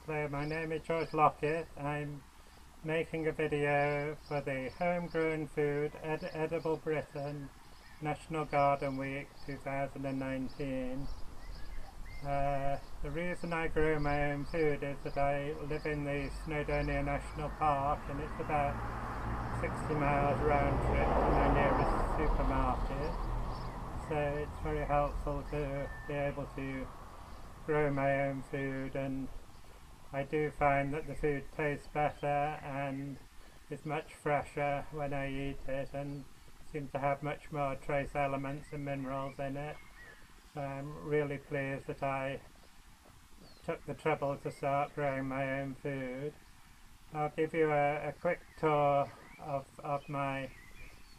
Hello, my name is George Lockett. I'm making a video for the Homegrown Food Edible Britain National Garden Week 2019. The reason I grow my own food is that I live in the Snowdonia National Park, and it's about 60 miles round trip to my nearest supermarket. So it's very helpful to be able to grow my own food, and I do find that the food tastes better and is much fresher when I eat it, and seems to have much more trace elements and minerals in it. So I'm really pleased that I took the trouble to start growing my own food. I'll give you a quick tour of my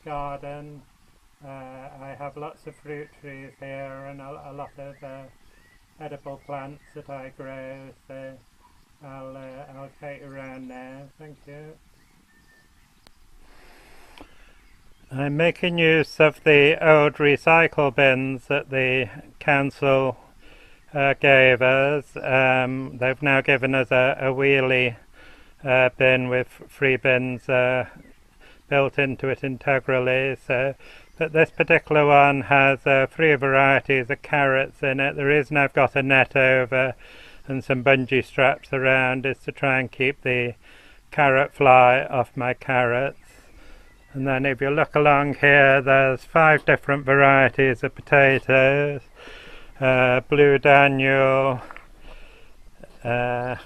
garden. I have lots of fruit trees here and a lot of edible plants that I grow, so I'll take you around now. Thank you. I'm making use of the old recycle bins that the council gave us. They've now given us a wheelie bin with 3 bins built into it integrally. But this particular one has 3 varieties of carrots in it. The reason I've got a net over and some bungee straps around is to try and keep the carrot fly off my carrots. And then if you look along here, there's 5 different varieties of potatoes. Blue Daniel, there's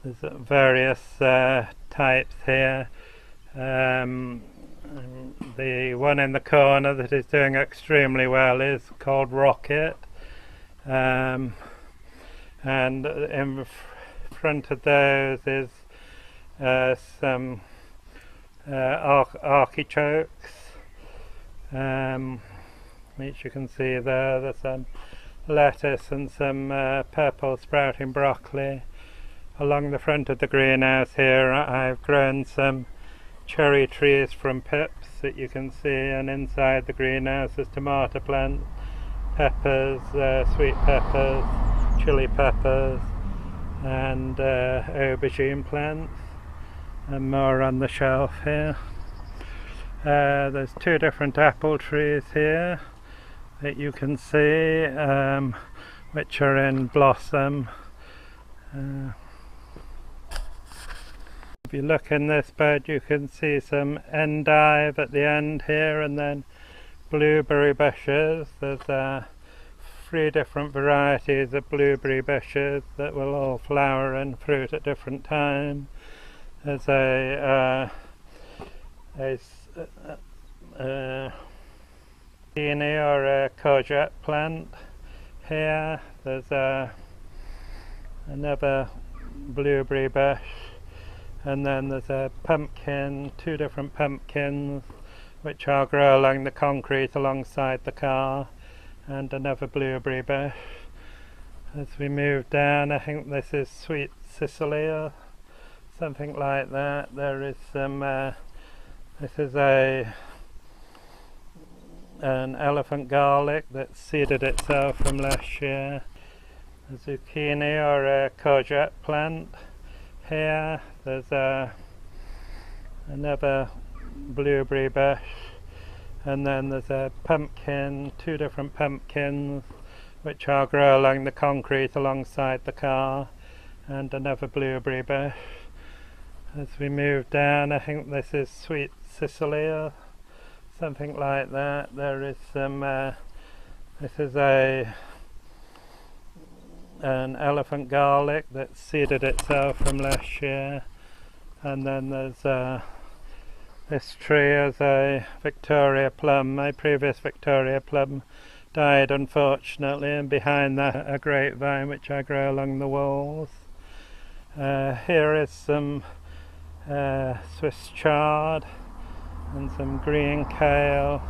various types here. The one in the corner that is doing extremely well is called Rocket. And in front of those is some artichokes, which you can see there. There's some lettuce and some purple sprouting broccoli. Along the front of the greenhouse here I've grown some cherry trees from pips that you can see, and inside the greenhouse there's tomato plants, peppers, sweet peppers, chili peppers, and aubergine plants, and more on the shelf here. There's 2 different apple trees here that you can see, which are in blossom. If you look in this bed, you can see some endive at the end here, and then blueberry bushes. There's 3 different varieties of blueberry bushes that will all flower and fruit at different times. There's a peony or a courgette plant here. There's another blueberry bush, and then there's a pumpkin, 2 different pumpkins which I'll grow along the concrete alongside the car, and another blueberry bush. As we move down, I think this is sweet Sicily or something like that. There is some, this is an elephant garlic that seeded itself from last year. A zucchini or a courgette plant here. There's another blueberry bush, and then there's a pumpkin, 2 different pumpkins which I'll grow along the concrete alongside the car, and another blueberry bush. As we move down, I think this is sweet Sicily or something like that. There is some, this is an elephant garlic that seeded itself from last year. And then there's this tree is a Victoria plum. My previous Victoria plum died unfortunately, and behind that a grapevine which I grow along the walls. Here is some Swiss chard and some green kale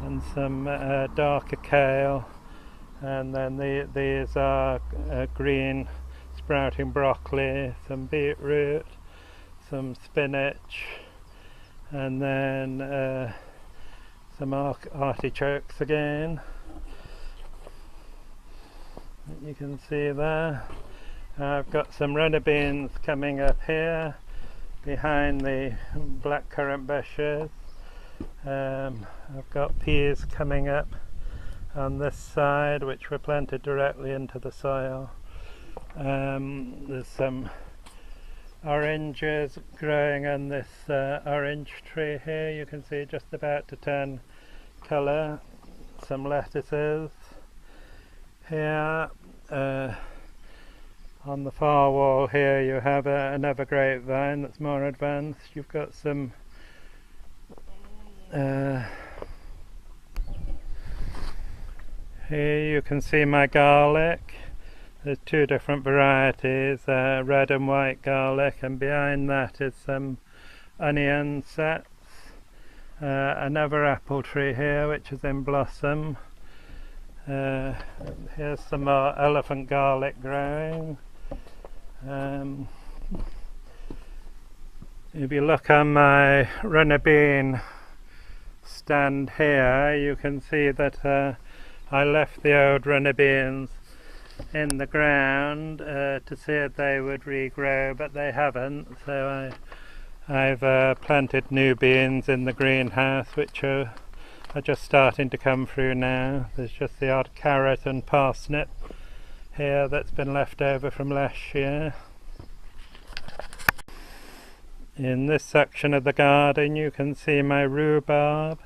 and some darker kale, and then these are green sprouting broccoli, some beetroot, some spinach, and then some artichokes again, you can see there. I've got some runner beans coming up here behind the blackcurrant bushes. I've got peas coming up on this side, which were planted directly into the soil. There's some oranges growing on this orange tree here. You can see just about to turn colour. Some lettuces here. On the far wall here you have another grapevine that's more advanced. You've got some here you can see my garlic. There's two different varieties, red and white garlic, and behind that is some onion sets. Another apple tree here which is in blossom. Here's some more elephant garlic growing. If you look on my runner bean stand here, you can see that I left the old runner beans in the ground to see if they would regrow, but they haven't, so I've planted new beans in the greenhouse, which are just starting to come through now. There's just the odd carrot and parsnip here that's been left over from last year. In this section of the garden you can see my rhubarb.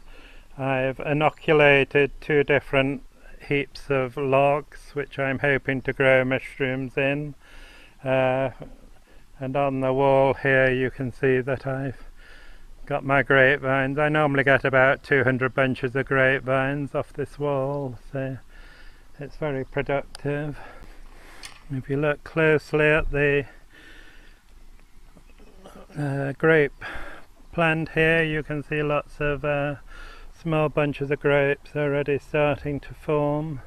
I've inoculated two different heaps of logs which I'm hoping to grow mushrooms in, and on the wall here you can see that I've got my grapevines. I normally get about 200 bunches of grapevines off this wall, so it's very productive. If you look closely at the grape plant here, you can see lots of small bunches of grapes already starting to form,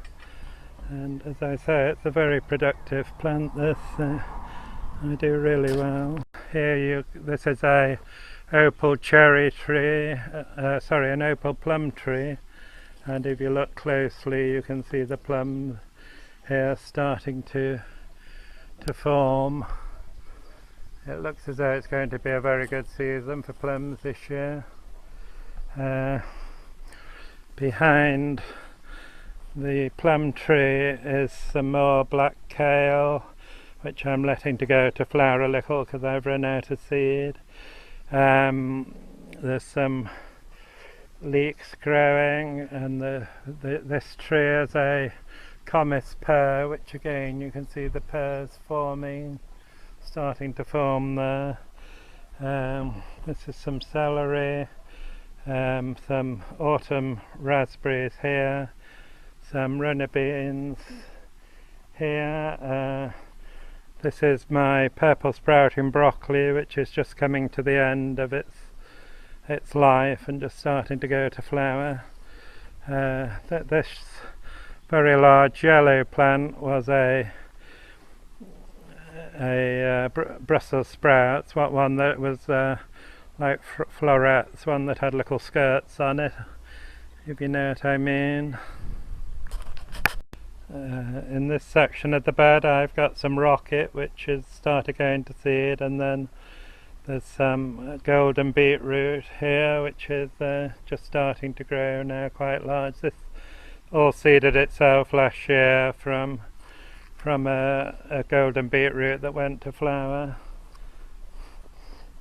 and as I say, it's a very productive plant. This I do really well. Here this is a opal cherry tree, an opal plum tree, and if you look closely you can see the plums here starting to form. It looks as though it's going to be a very good season for plums this year. Behind the plum tree is some more black kale, which I'm letting to go to flower a little because I've run out of seed. There's some leeks growing, and this tree is a commis pear, which again you can see the pears forming, starting to form there. This is some celery, some autumn raspberries here, some runner beans here. This is my purple sprouting broccoli, which is just coming to the end of its life and just starting to go to flower. This very large yellow plant was a Brussels sprouts, one that was like florets, one that had little skirts on it, if you know what I mean. In this section of the bed I've got some rocket, which is starting going to seed, and then there's some golden beetroot here, which is just starting to grow now, quite large. This all seeded itself last year from a golden beetroot that went to flower.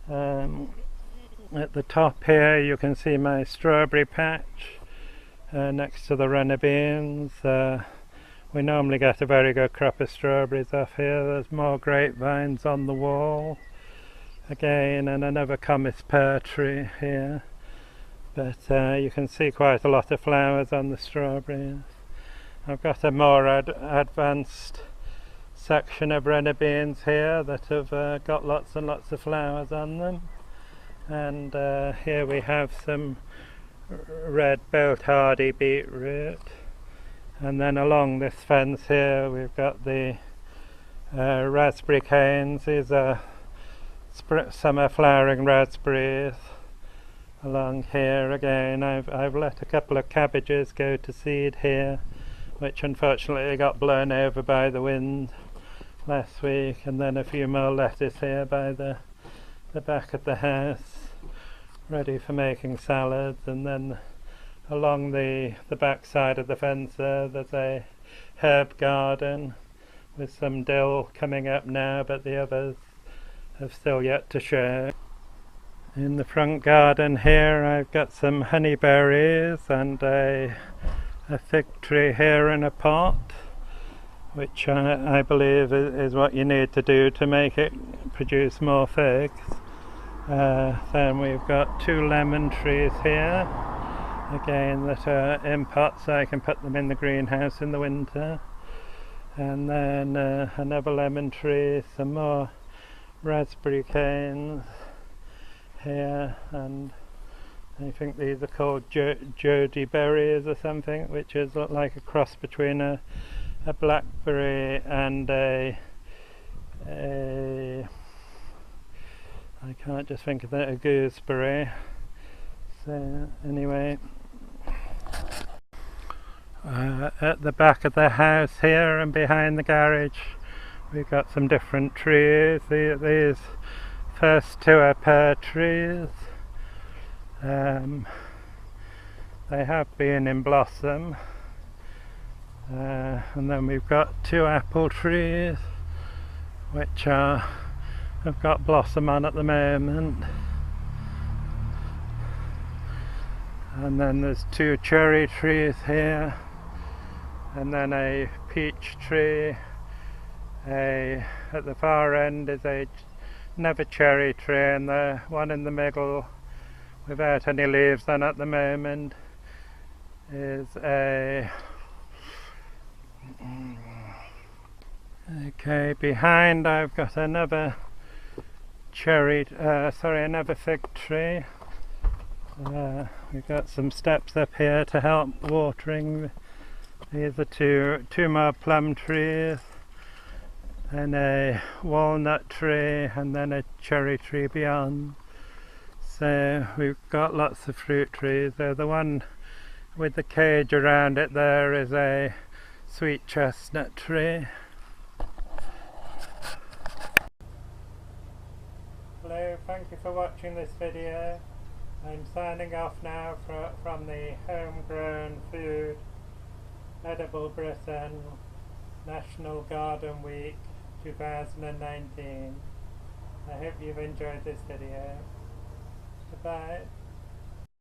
At the top here you can see my strawberry patch next to the runner beans. We normally get a very good crop of strawberries off here. There's more grapevines on the wall again, and another commis pear tree here, but you can see quite a lot of flowers on the strawberries. I've got a more advanced section of runner beans here that have got lots and lots of flowers on them, and here we have some red belt hardy beetroot. And then along this fence here we've got the raspberry canes. These are summer flowering raspberries. Along here again I've let a couple of cabbages go to seed here, which unfortunately got blown over by the wind last week, and then a few more lettuce here by the back of the house, ready for making salads. And then along the back side of the fence there's a herb garden with some dill coming up now, but the others have still yet to show. In the front garden here I've got some honeyberries and a fig tree here in a pot, which I believe is what you need to do to make it produce more figs. Then we've got 2 lemon trees here, again that are in pots, so I can put them in the greenhouse in the winter. And then another lemon tree, some more raspberry canes here, and I think these are called Jody berries or something, which is like a cross between a blackberry and I can't just think of that, a gooseberry. So anyway, at the back of the house here and behind the garage we've got some different trees. These first 2 are pear trees. They have been in blossom. And then we've got 2 apple trees which have got blossom on at the moment. And then there's 2 cherry trees here, and then a peach tree. At the far end is another cherry tree, and the one in the middle without any leaves on at the moment is a okay. Behind I've got another another fig tree. We've got some steps up here to help watering. These are two more plum trees, and a walnut tree, and then a cherry tree beyond. So we've got lots of fruit trees. The one with the cage around it there is a sweet chestnut tree. Hello, thank you for watching this video. I'm signing off now from the Homegrown Food Edible Britain National Garden Week 2019. I hope you've enjoyed this video. Goodbye.